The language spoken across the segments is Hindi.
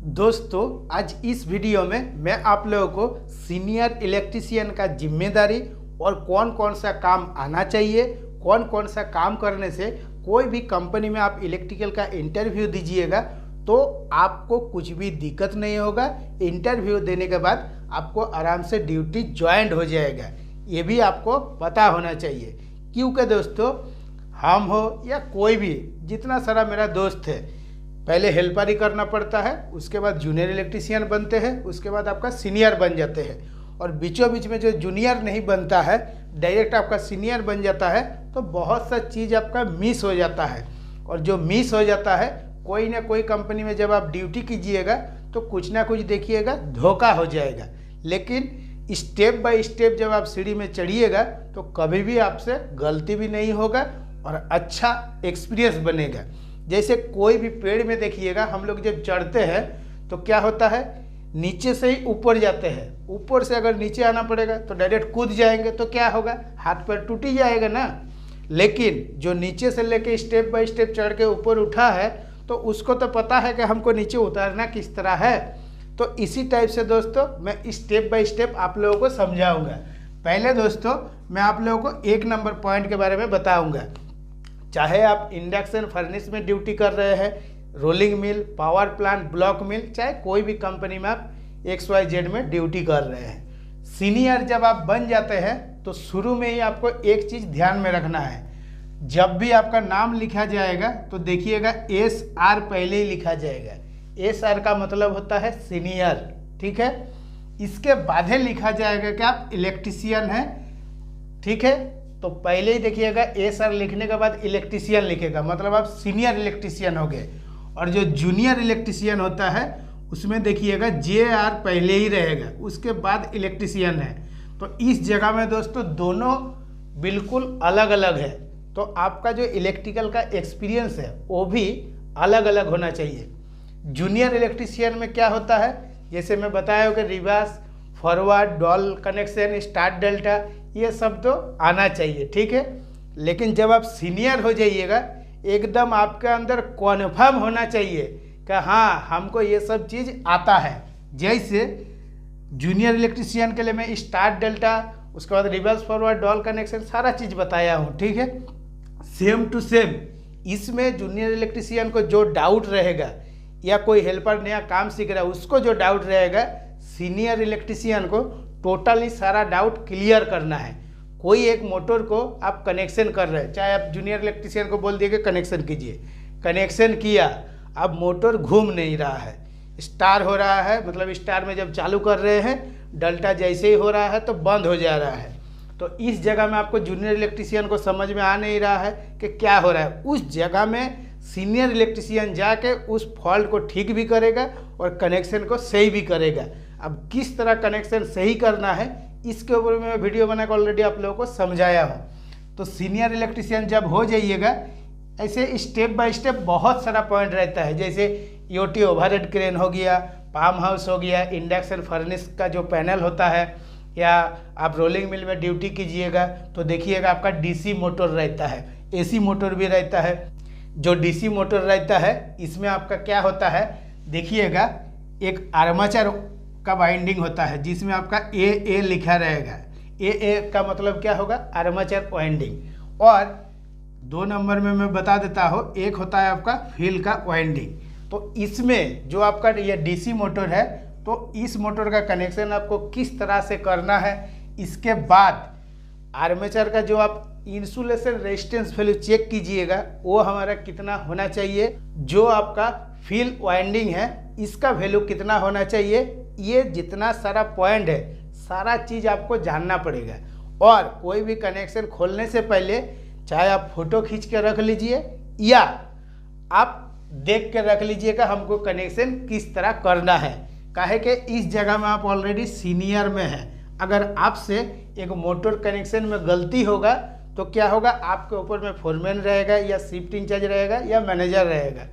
दोस्तों, आज इस वीडियो में मैं आप लोगों को सीनियर इलेक्ट्रीशियन का जिम्मेदारी और कौन कौन सा काम आना चाहिए, कौन कौन सा काम करने से कोई भी कंपनी में आप इलेक्ट्रिकल का इंटरव्यू दीजिएगा तो आपको कुछ भी दिक्कत नहीं होगा। इंटरव्यू देने के बाद आपको आराम से ड्यूटी ज्वाइन हो जाएगा, ये भी आपको पता होना चाहिए। क्योंकि दोस्तों, हम हो या कोई भी, जितना सारा मेरा दोस्त है, पहले हेल्पर ही करना पड़ता है, उसके बाद जूनियर इलेक्ट्रीशियन बनते हैं, उसके बाद आपका सीनियर बन जाते हैं, और बीचों बीच में जो जूनियर नहीं बनता है, डायरेक्ट आपका सीनियर बन जाता है, तो बहुत सा चीज़ आपका मिस हो जाता है। और जो मिस हो जाता है, कोई ना कोई कंपनी में जब आप ड्यूटी कीजिएगा तो कुछ ना कुछ देखिएगा धोखा हो जाएगा। लेकिन स्टेप बाय स्टेप जब आप सीढ़ी में चढ़िएगा तो कभी भी आपसे गलती भी नहीं होगा और अच्छा एक्सपीरियंस बनेगा। जैसे कोई भी पेड़ में देखिएगा, हम लोग जब चढ़ते हैं तो क्या होता है, नीचे से ही ऊपर जाते हैं। ऊपर से अगर नीचे आना पड़ेगा तो डायरेक्ट कूद जाएंगे तो क्या होगा, हाथ पैर टूट ही जाएगा ना। लेकिन जो नीचे से लेके स्टेप बाय स्टेप चढ़ के ऊपर उठा है तो उसको तो पता है कि हमको नीचे उतारना किस तरह है। तो इसी टाइप से दोस्तों मैं स्टेप बाय स्टेप आप लोगों को समझाऊंगा। पहले दोस्तों मैं आप लोगों को 1 नंबर पॉइंट के बारे में बताऊंगा। चाहे आप इंडक्शन फर्नेस में ड्यूटी कर रहे हैं, rolling mill, power plant, block mill, चाहे कोई भी कंपनी में आप XYZ में ड्यूटी कर रहे हैं, सीनियर जब आप बन जाते हैं तो शुरू में ही आपको एक चीज़ ध्यान में रखना है। जब भी आपका नाम लिखा जाएगा तो देखिएगा SR पहले ही लिखा जाएगा। SR का मतलब होता है सीनियर, ठीक है। इसके बाद ही लिखा जाएगा कि आप इलेक्ट्रीशियन हैं, ठीक है। तो पहले ही देखिएगा SR लिखने के बाद इलेक्ट्रीशियन लिखेगा, मतलब आप सीनियर इलेक्ट्रीशियन हो गए। और जो जूनियर इलेक्ट्रीशियन होता है उसमें देखिएगा JR पहले ही रहेगा, उसके बाद इलेक्ट्रीशियन है। तो इस जगह में दोस्तों दोनों बिल्कुल अलग अलग है। तो आपका जो इलेक्ट्रिकल का एक्सपीरियंस है वो भी अलग अलग होना चाहिए। जूनियर इलेक्ट्रीशियन में क्या होता है, जैसे मैं बताया हो कि reverse, forward, doll connection, start, delta, ये सब तो आना चाहिए, ठीक है। लेकिन जब आप सीनियर हो जाइएगा, एकदम आपके अंदर कॉन्फर्म होना चाहिए कि हाँ हमको ये सब चीज़ आता है। जैसे जूनियर इलेक्ट्रीशियन के लिए मैं स्टार्ट, डेल्टा, उसके बाद रिवर्स, फॉरवर्ड, डॉल कनेक्शन सारा चीज़ बताया हूँ, ठीक है। सेम टू सेम इसमें जूनियर इलेक्ट्रीशियन को जो डाउट रहेगा या कोई हेल्पर नया काम सीख रहा है उसको जो डाउट रहेगा, सीनियर इलेक्ट्रीशियन को टोटली सारा डाउट क्लियर करना है। कोई एक मोटर को आप कनेक्शन कर रहे हैं, चाहे आप जूनियर इलेक्ट्रीशियन को बोल दिए कि कनेक्शन कीजिए, कनेक्शन किया, अब मोटर घूम नहीं रहा है, स्टार हो रहा है, मतलब स्टार में जब चालू कर रहे हैं, डेल्टा जैसे ही हो रहा है तो बंद हो जा रहा है। तो इस जगह में आपको जूनियर इलेक्ट्रीशियन को समझ में आ नहीं रहा है कि क्या हो रहा है। उस जगह में सीनियर इलेक्ट्रीशियन जाके उस फॉल्ट को ठीक भी करेगा और कनेक्शन को सही भी करेगा। अब किस तरह कनेक्शन सही करना है इसके ऊपर मैं वीडियो बना के ऑलरेडी आप लोगों को समझाया हूँ। तो सीनियर इलेक्ट्रीशियन जब हो जाइएगा, ऐसे स्टेप बाय स्टेप बहुत सारा पॉइंट रहता है। जैसे EOT ओवरहेड क्रेन हो गया, पाम हाउस हो गया, इंडक्शन फर्नेस का जो पैनल होता है, या आप रोलिंग मिल में ड्यूटी कीजिएगा तो देखिएगा आपका DC मोटर रहता है, AC मोटर भी रहता है। जो DC मोटर रहता है इसमें आपका क्या होता है, देखिएगा एक आर्मेचर का वाइंडिंग होता है जिसमें आपका AA लिखा रहेगा। AA का मतलब क्या होगा, आर्मेचर वाइंडिंग। और 2 नंबर में मैं बता देता हूँ, एक होता है आपका फील्ड का वाइंडिंग। तो इसमें जो आपका ये DC मोटर है, तो इस मोटर का कनेक्शन आपको किस तरह से करना है, इसके बाद आर्मेचर का जो आप इंसुलेशन रेजिस्टेंस वैल्यू चेक कीजिएगा वो हमारा कितना होना चाहिए, जो आपका फील्ड वाइंडिंग है इसका वैल्यू कितना होना चाहिए। ये जितना सारा पॉइंट है सारा चीज़ आपको जानना पड़ेगा। और कोई भी कनेक्शन खोलने से पहले चाहे आप फोटो खींच के रख लीजिए या आप देख के रख लीजिएगा हमको कनेक्शन किस तरह करना है। काहे कि इस जगह में आप ऑलरेडी सीनियर में हैं। अगर आपसे एक मोटर कनेक्शन में गलती होगा तो क्या होगा, आपके ऊपर में फोरमैन रहेगा या शिफ्ट इंचार्ज रहेगा या मैनेजर रहेगा,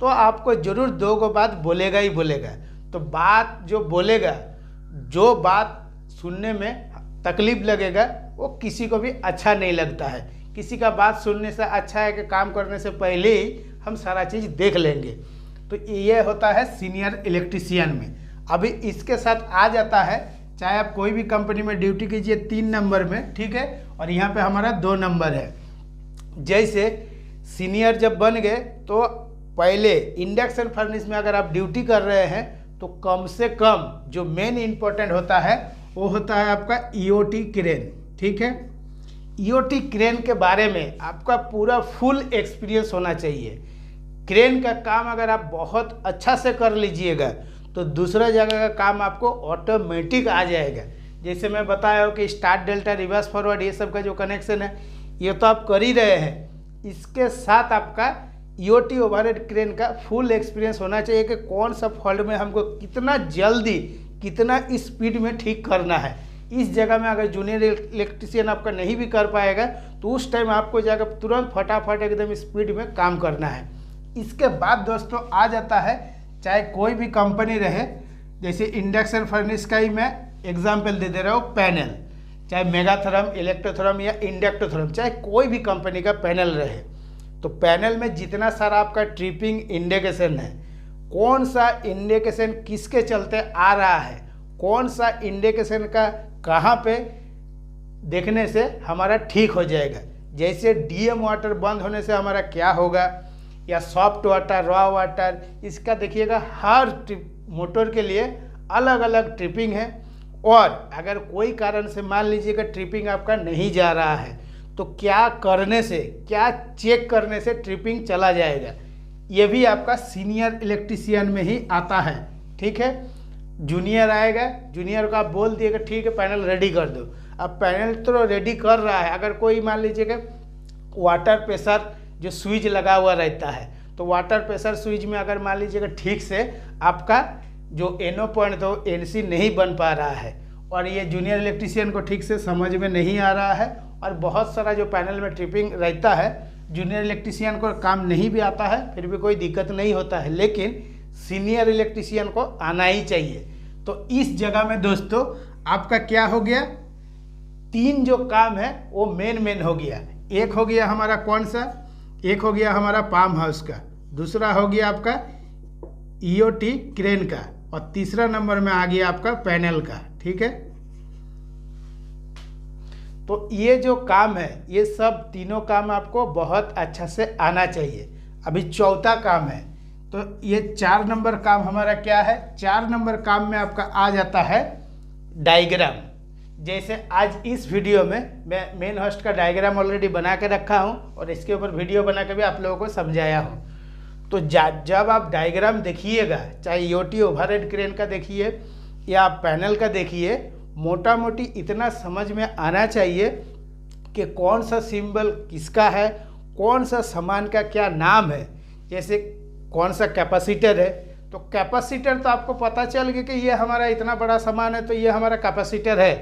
तो आपको जरूर 2 गो बात बोलेगा ही बोलेगा। तो बात जो बोलेगा, जो बात सुनने में तकलीफ लगेगा वो किसी को भी अच्छा नहीं लगता है। किसी का बात सुनने से अच्छा है कि काम करने से पहले ही हम सारा चीज़ देख लेंगे। तो ये होता है सीनियर इलेक्ट्रीशियन में। अभी इसके साथ आ जाता है, चाहे आप कोई भी कंपनी में ड्यूटी कीजिए 3 नंबर में, ठीक है, और यहाँ पे हमारा 2 नंबर है। जैसे सीनियर जब बन गए तो पहले इंडक्शन फर्नेस में अगर आप ड्यूटी कर रहे हैं तो कम से कम जो मेन इंपॉर्टेंट होता है वो होता है आपका ईओटी क्रेन, ठीक है। ईओटी क्रेन के बारे में आपका पूरा फुल एक्सपीरियंस होना चाहिए। क्रेन का काम अगर आप बहुत अच्छा से कर लीजिएगा तो दूसरा जगह का काम आपको ऑटोमेटिक आ जाएगा। जैसे मैं बताया हूँ कि स्टार्ट डेल्टा रिवर्स फॉरवर्ड ये सब का जो कनेक्शन है ये तो आप कर ही रहे हैं, इसके साथ आपका ईओटी ओवरहेड क्रेन का फुल एक्सपीरियंस होना चाहिए कि कौन सा फॉल्ट में हमको कितना जल्दी कितना स्पीड में ठीक करना है। इस जगह में अगर जूनियर इलेक्ट्रीशियन आपका नहीं भी कर पाएगा तो उस टाइम आपको जाकर तुरंत फटाफट एकदम स्पीड में काम करना है। इसके बाद दोस्तों आ जाता है, चाहे कोई भी कंपनी रहे, जैसे इंडक्शन फर्नेस का ही मैं एग्जाम्पल दे रहा हूँ, पैनल, चाहे मेगाथर्म, इलेक्ट्रोथर्म या इंडक्टोथर्म, चाहे कोई भी कंपनी का पैनल रहे, तो पैनल में जितना सारा आपका ट्रिपिंग इंडिकेशन है, कौन सा इंडिकेशन किसके चलते आ रहा है, कौन सा इंडिकेशन का कहाँ पे देखने से हमारा ठीक हो जाएगा। जैसे डीएम वाटर बंद होने से हमारा क्या होगा, या सॉफ्ट वाटर, रॉ वाटर, इसका देखिएगा हर मोटर के लिए अलग अलग ट्रिपिंग है। और अगर कोई कारण से मान लीजिएगा ट्रिपिंग आपका नहीं जा रहा है तो क्या करने से, क्या चेक करने से ट्रिपिंग चला जाएगा, ये भी आपका सीनियर इलेक्ट्रीशियन में ही आता है, ठीक है। जूनियर आएगा, जूनियर को आप बोल दिएगा ठीक है पैनल रेडी कर दो। अब पैनल तो रेडी कर रहा है, अगर कोई मान लीजिएगा वाटर प्रेशर जो स्विच लगा हुआ रहता है तो वाटर प्रेशर स्विच में अगर मान लीजिएगा ठीक से आपका जो एनो पॉइंट तो एनसी नहीं बन पा रहा है और ये जूनियर इलेक्ट्रीशियन को ठीक से समझ में नहीं आ रहा है, और बहुत सारा जो पैनल में ट्रिपिंग रहता है जूनियर इलेक्ट्रीशियन को काम नहीं भी आता है, फिर भी कोई दिक्कत नहीं होता है, लेकिन सीनियर इलेक्ट्रीशियन को आना ही चाहिए। तो इस जगह में दोस्तों आपका क्या हो गया, 3 जो काम है वो मेन हो गया। एक हो गया हमारा कौन सा, एक हो गया हमारा पाम हाउस का, दूसरा हो गया आपका ईओटी क्रेन का, और तीसरा नंबर में आ गया आपका पैनल का, ठीक है। तो ये जो काम है ये सब तीनों काम आपको बहुत अच्छा से आना चाहिए। अभी चौथा काम है, तो ये 4 नंबर काम हमारा क्या है, 4 नंबर काम में आपका आ जाता है डायग्राम। जैसे आज इस वीडियो में मैं मेन होस्ट का डायग्राम ऑलरेडी बना के रखा हूँ और इसके ऊपर वीडियो बना के भी आप लोगों को समझाया हूँ। तो जब आप डायग्राम देखिएगा, चाहे ईओटी ओवरहेड क्रेन का देखिए या पैनल का देखिए, मोटा मोटी इतना समझ में आना चाहिए कि कौन सा सिंबल किसका है, कौन सा सामान का क्या नाम है। जैसे कौन सा कैपेसिटर है, तो कैपेसिटर तो आपको पता चल गया कि ये हमारा इतना बड़ा सामान है तो ये हमारा कैपेसिटर है,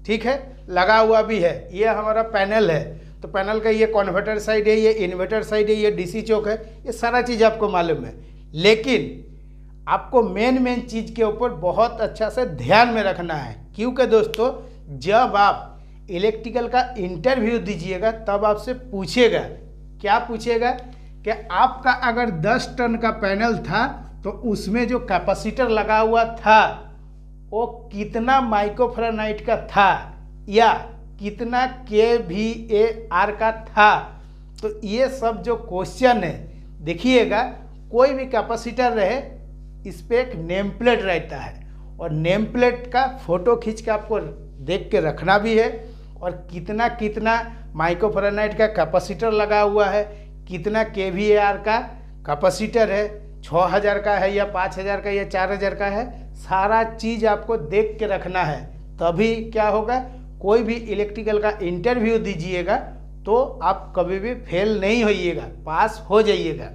ठीक है, लगा हुआ भी है। ये हमारा पैनल है तो पैनल का ये कन्वर्टर साइड है, ये इन्वर्टर साइड है, ये डीसी चौक है, ये सारा चीज़ आपको मालूम है। लेकिन आपको मेन चीज़ के ऊपर बहुत अच्छा से ध्यान में रखना है, क्योंकि दोस्तों जब आप इलेक्ट्रिकल का इंटरव्यू दीजिएगा तब आपसे पूछेगा, क्या पूछेगा कि आपका अगर 10 टन का पैनल था तो उसमें जो कैपेसिटर लगा हुआ था वो कितना माइक्रोफैराड का था या कितना kVAr का था। तो ये सब जो क्वेश्चन है देखिएगा, कोई भी कैपेसिटर रहे इस पर एक नेम प्लेट रहता है और नेम प्लेट का फोटो खींच के आपको देख के रखना भी है, और कितना कितना माइक्रोफैराड का कैपेसिटर लगा हुआ है, कितना kVAr का कैपेसिटर है, 6000 का है या 5000 का या 4000 का है, सारा चीज़ आपको देख के रखना है। तभी क्या होगा, कोई भी इलेक्ट्रिकल का इंटरव्यू दीजिएगा तो आप कभी भी फेल नहीं होइएगा, पास हो जाइएगा।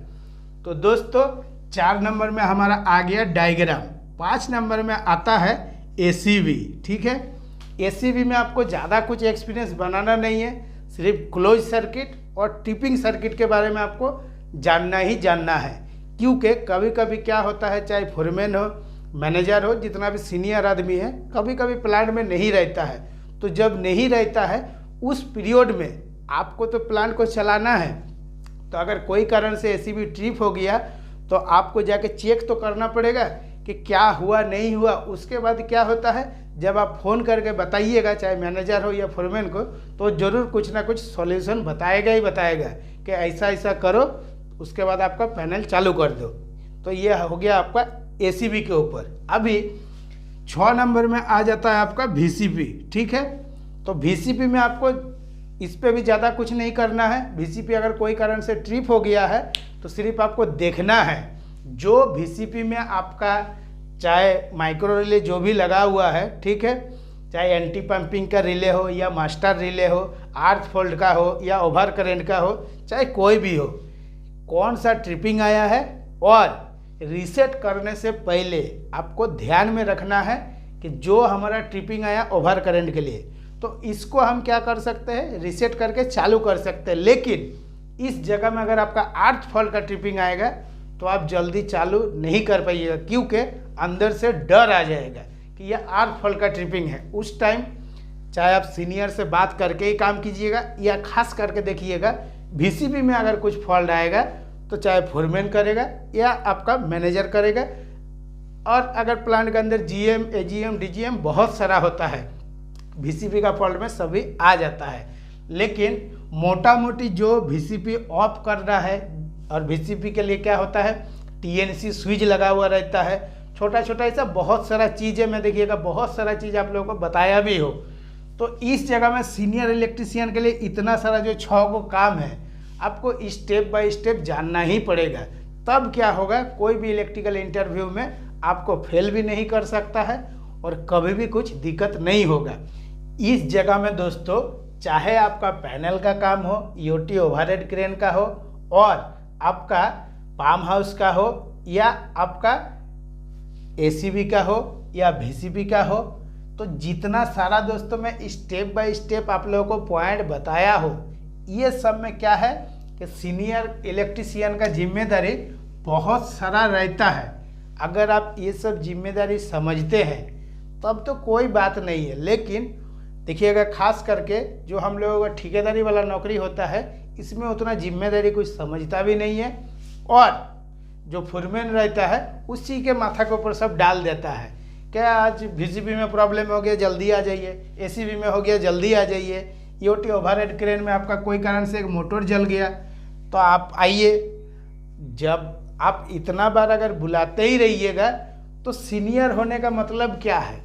तो दोस्तों 4 नंबर में हमारा आ गया डायग्राम। 5 नंबर में आता है एसीवी, ठीक है। एसीवी में आपको ज़्यादा कुछ एक्सपीरियंस बनाना नहीं है, सिर्फ क्लोज सर्किट और ट्रिपिंग सर्किट के बारे में आपको जानना ही जानना है। क्योंकि कभी कभी क्या होता है, चाहे फोरमैन हो, मैनेजर हो, जितना भी सीनियर आदमी है, कभी कभी प्लांट में नहीं रहता है। तो जब नहीं रहता है उस पीरियड में आपको तो प्लांट को चलाना है, तो अगर कोई कारण से एसीवी ट्रिप हो गया तो आपको जाके चेक तो करना पड़ेगा कि क्या हुआ नहीं हुआ। उसके बाद क्या होता है, जब आप फ़ोन करके बताइएगा, चाहे मैनेजर हो या फोरमैन को, तो ज़रूर कुछ ना कुछ सॉल्यूशन बताएगा ही बताएगा कि ऐसा ऐसा करो, उसके बाद आपका पैनल चालू कर दो। तो ये हो गया आपका एसीबी के ऊपर। अभी 6 नंबर में आ जाता है आपका वीसीपी। ठीक है, तो वीसीपी में आपको इस पे भी ज़्यादा कुछ नहीं करना है। वीसीपी अगर कोई कारण से ट्रिप हो गया है तो सिर्फ आपको देखना है जो वीसीपी में आपका चाहे माइक्रो रिले जो भी लगा हुआ है, ठीक है, चाहे एंटी पंपिंग का रिले हो या मास्टर रिले हो, आर्थ फोल्ड का हो या ओवर करेंट का हो, चाहे कोई भी हो, कौन सा ट्रिपिंग आया है। और रीसेट करने से पहले आपको ध्यान में रखना है कि जो हमारा ट्रिपिंग आया ओवर करेंट के लिए, तो इसको हम क्या कर सकते हैं, रीसेट करके चालू कर सकते हैं। लेकिन इस जगह में अगर आपका आर्थ फॉल्ट का ट्रिपिंग आएगा तो आप जल्दी चालू नहीं कर पाइएगा, क्योंकि अंदर से डर आ जाएगा कि यह आर्थ फॉल्ट का ट्रिपिंग है। उस टाइम चाहे आप सीनियर से बात करके ही काम कीजिएगा या खास करके देखिएगा वीसीबी में अगर कुछ फॉल्ट आएगा तो चाहे फोरमैन करेगा या आपका मैनेजर करेगा। और अगर प्लांट के अंदर जीएम, एजीएम, डीजीएम बहुत सारा होता है, वीसीपी का फॉल्ट में सभी आ जाता है। लेकिन मोटा मोटी जो वीसीपी ऑफ कर रहा है, और वीसीपी के लिए क्या होता है, टीएनसी स्विच लगा हुआ रहता है, छोटा छोटा ऐसा बहुत सारा चीज़ है। मैं देखिएगा बहुत सारा चीज़ आप लोगों को बताया भी हो। तो इस जगह में सीनियर इलेक्ट्रिशियन के लिए इतना सारा जो 6 को काम है आपको स्टेप बाय स्टेप जानना ही पड़ेगा। तब क्या होगा, कोई भी इलेक्ट्रिकल इंटरव्यू में आपको फेल भी नहीं कर सकता है और कभी भी कुछ दिक्कत नहीं होगा। इस जगह में दोस्तों चाहे आपका पैनल का काम हो, ईओटी ओवरहेड क्रेन का हो, और आपका पाम हाउस का हो, या आपका एसीबी का हो या वीसीबी का हो, तो जितना सारा दोस्तों मैं स्टेप बाय स्टेप आप लोगों को पॉइंट बताया हो, ये सब में क्या है कि सीनियर इलेक्ट्रिशियन का जिम्मेदारी बहुत सारा रहता है। अगर आप ये सब जिम्मेदारी समझते हैं तब तो कोई बात नहीं है। लेकिन देखिएगा खास करके जो हम लोगों का ठेकेदारी वाला नौकरी होता है, इसमें उतना जिम्मेदारी कुछ समझता भी नहीं है, और जो फोरमैन रहता है उसी के माथा के ऊपर सब डाल देता है। क्या आज वीसीबी में प्रॉब्लम हो गया, जल्दी आ जाइए, एसीबी में हो गया, जल्दी आ जाइए, ईओटी ओवरहेड क्रेन में आपका कोई कारण से एक मोटर जल गया तो आप आइए। जब आप इतना बार अगर बुलाते ही रहिएगा तो सीनियर होने का मतलब क्या है।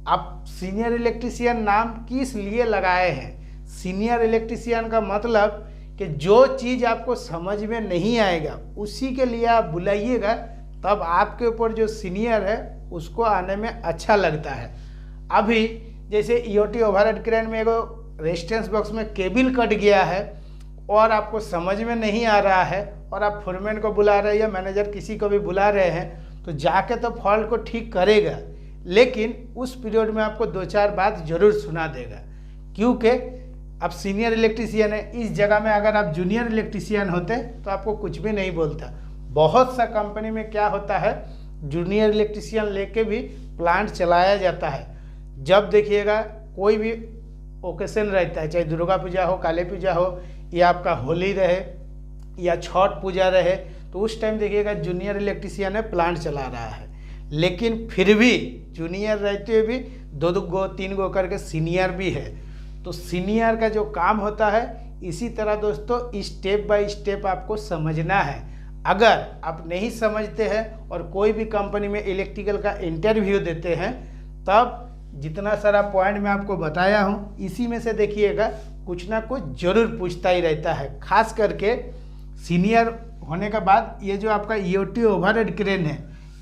आप सीनियर इलेक्ट्रिशियन नाम किस लिए लगाए हैं? सीनियर इलेक्ट्रिशियन का मतलब कि जो चीज़ आपको समझ में नहीं आएगा उसी के लिए आप बुलाइएगा, तब आपके ऊपर जो सीनियर है उसको आने में अच्छा लगता है। अभी जैसे ईओटी ओवरहेड क्रेन में एगो रेजिस्टेंस बॉक्स में केबल कट गया है और आपको समझ में नहीं आ रहा है, और आप फोरमैन को बुला रहे हैं या मैनेजर किसी को भी बुला रहे हैं, तो जाके तो फॉल्ट को ठीक करेगा, लेकिन उस पीरियड में आपको 2-4 बात जरूर सुना देगा, क्योंकि आप सीनियर इलेक्ट्रिशियन है। इस जगह में अगर आप जूनियर इलेक्ट्रिशियन होते तो आपको कुछ भी नहीं बोलता। बहुत सा कंपनी में क्या होता है, जूनियर इलेक्ट्रिशियन लेके भी प्लांट चलाया जाता है। जब देखिएगा कोई भी ओकेशन रहता है, चाहे दुर्गा पूजा हो, काली पूजा हो, या आपका होली रहे या छठ पूजा रहे, तो उस टाइम देखिएगा जूनियर इलेक्ट्रिशियन है प्लांट चला रहा है। लेकिन फिर भी जूनियर रहते हुए भी 2 गो 3 गो करके सीनियर भी है। तो सीनियर का जो काम होता है, इसी तरह दोस्तों स्टेप बाय स्टेप आपको समझना है। अगर आप नहीं समझते हैं और कोई भी कंपनी में इलेक्ट्रिकल का इंटरव्यू देते हैं, तब जितना सारा पॉइंट मैं आपको बताया हूँ, इसी में से देखिएगा कुछ ना कुछ जरूर पूछता ही रहता है। खास करके सीनियर होने के बाद ये जो आपका ईओटी ओवरहेड क्रेन है,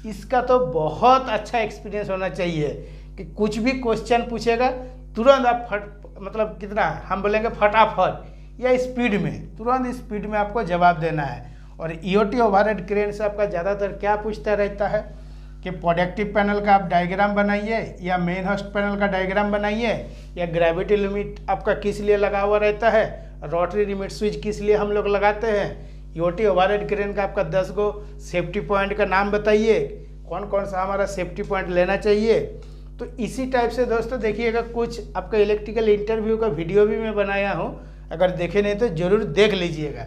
इसका तो बहुत अच्छा एक्सपीरियंस होना चाहिए कि कुछ भी क्वेश्चन पूछेगा तुरंत आप मतलब कितना हम बोलेंगे फटाफट या स्पीड में, तुरंत स्पीड में आपको जवाब देना है। और ईओटी ओवरहेड क्रेन से आपका ज़्यादातर क्या पूछता रहता है कि प्रोडक्टिव पैनल का आप डायग्राम बनाइए, या मेन होस्ट पैनल का डायग्राम बनाइए, या ग्रेविटी लिमिट आपका किस लिए लगा हुआ रहता है, रोटरी लिमिट स्विच किस लिए हम लोग लगाते हैं, ईओटी ओवरहेड क्रेन का आपका 10 गो सेफ्टी पॉइंट का नाम बताइए, कौन कौन सा हमारा सेफ्टी पॉइंट लेना चाहिए। तो इसी टाइप से दोस्तों देखिएगा कुछ आपका इलेक्ट्रिकल इंटरव्यू का वीडियो भी मैं बनाया हूँ, अगर देखे नहीं तो ज़रूर देख लीजिएगा।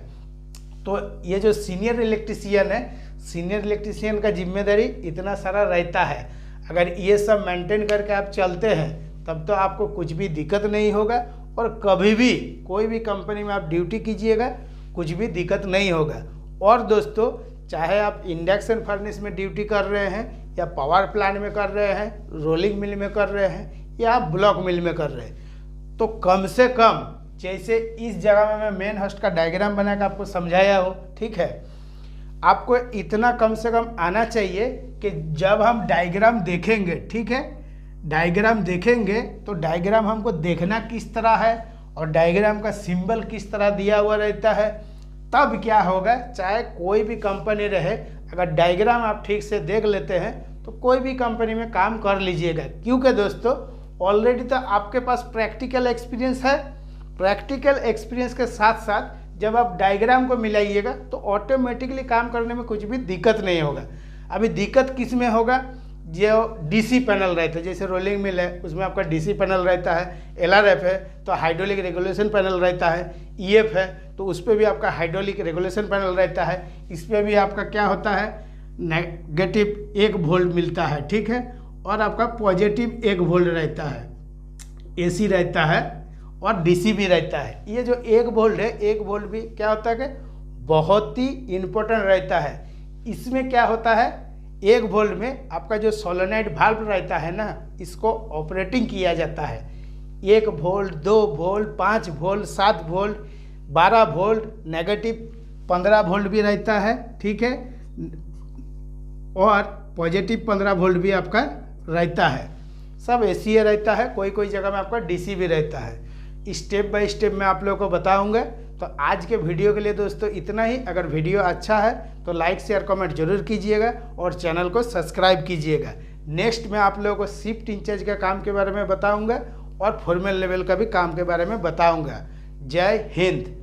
तो ये जो सीनियर इलेक्ट्रिशियन है, सीनियर इलेक्ट्रीशियन का जिम्मेदारी इतना सारा रहता है। अगर ये सब मेंटेन करके आप चलते हैं तब तो आपको कुछ भी दिक्कत नहीं होगा, और कभी भी कोई भी कंपनी में आप ड्यूटी कीजिएगा कुछ भी दिक्कत नहीं होगा। और दोस्तों, चाहे आप इंडक्शन फर्नेस में ड्यूटी कर रहे हैं या पावर प्लांट में कर रहे हैं, रोलिंग मिल में कर रहे हैं या आप ब्लॉक मिल में कर रहे हैं, तो कम से कम जैसे इस जगह में मैं मेन होस्ट का डायग्राम बना के आपको समझाया हो, ठीक है, आपको इतना कम से कम आना चाहिए कि जब हम डायग्राम देखेंगे, ठीक है, डायग्राम देखेंगे तो डायग्राम हमको देखना किस तरह है और डायग्राम का सिंबल किस तरह दिया हुआ रहता है, तब क्या होगा, चाहे कोई भी कंपनी रहे, अगर डायग्राम आप ठीक से देख लेते हैं तो कोई भी कंपनी में काम कर लीजिएगा। क्योंकि दोस्तों ऑलरेडी तो आपके पास प्रैक्टिकल एक्सपीरियंस है, प्रैक्टिकल एक्सपीरियंस के साथ साथ जब आप डायग्राम को मिलाइएगा तो ऑटोमेटिकली काम करने में कुछ भी दिक्कत नहीं होगा। अभी दिक्कत किस में होगा, जो डीसी पैनल रहता है, जैसे रोलिंग मिल है उसमें आपका डीसी पैनल रहता है, एलआरएफ है तो हाइड्रोलिक रेगुलेशन पैनल रहता है, ईएफ है तो उस पर भी आपका हाइड्रोलिक रेगुलेशन पैनल रहता है, इस पर भी आपका क्या होता है, नेगेटिव 1 वोल्ट मिलता है, ठीक है, और आपका पॉजिटिव 1 वोल्ट रहता है, एसी रहता है और डीसी भी रहता है। ये जो 1 वोल्ट है, 1 वोल्ट भी क्या होता है कि बहुत ही इम्पोर्टेंट रहता है। इसमें क्या होता है, 1 वोल्ट में आपका जो सोलेनॉइड वाल्व रहता है ना, इसको ऑपरेटिंग किया जाता है। 1 volt, 2 volt, 5 volt, 7 volt, 12 volt, negative 15 volt भी रहता है, ठीक है, और पॉजिटिव 15 वोल्ट भी आपका रहता है। सब एसी रहता है, कोई कोई जगह में आपका डीसी भी रहता है। स्टेप बाय स्टेप मैं आप लोगों को बताऊंगा। तो आज के वीडियो के लिए दोस्तों इतना ही। अगर वीडियो अच्छा है तो लाइक शेयर कमेंट जरूर कीजिएगा और चैनल को सब्सक्राइब कीजिएगा। नेक्स्ट मैं आप लोगों को शिफ्ट इंचार्ज का काम के बारे में बताऊंगा और फॉर्मल लेवल का भी काम के बारे में बताऊंगा। जय हिंद।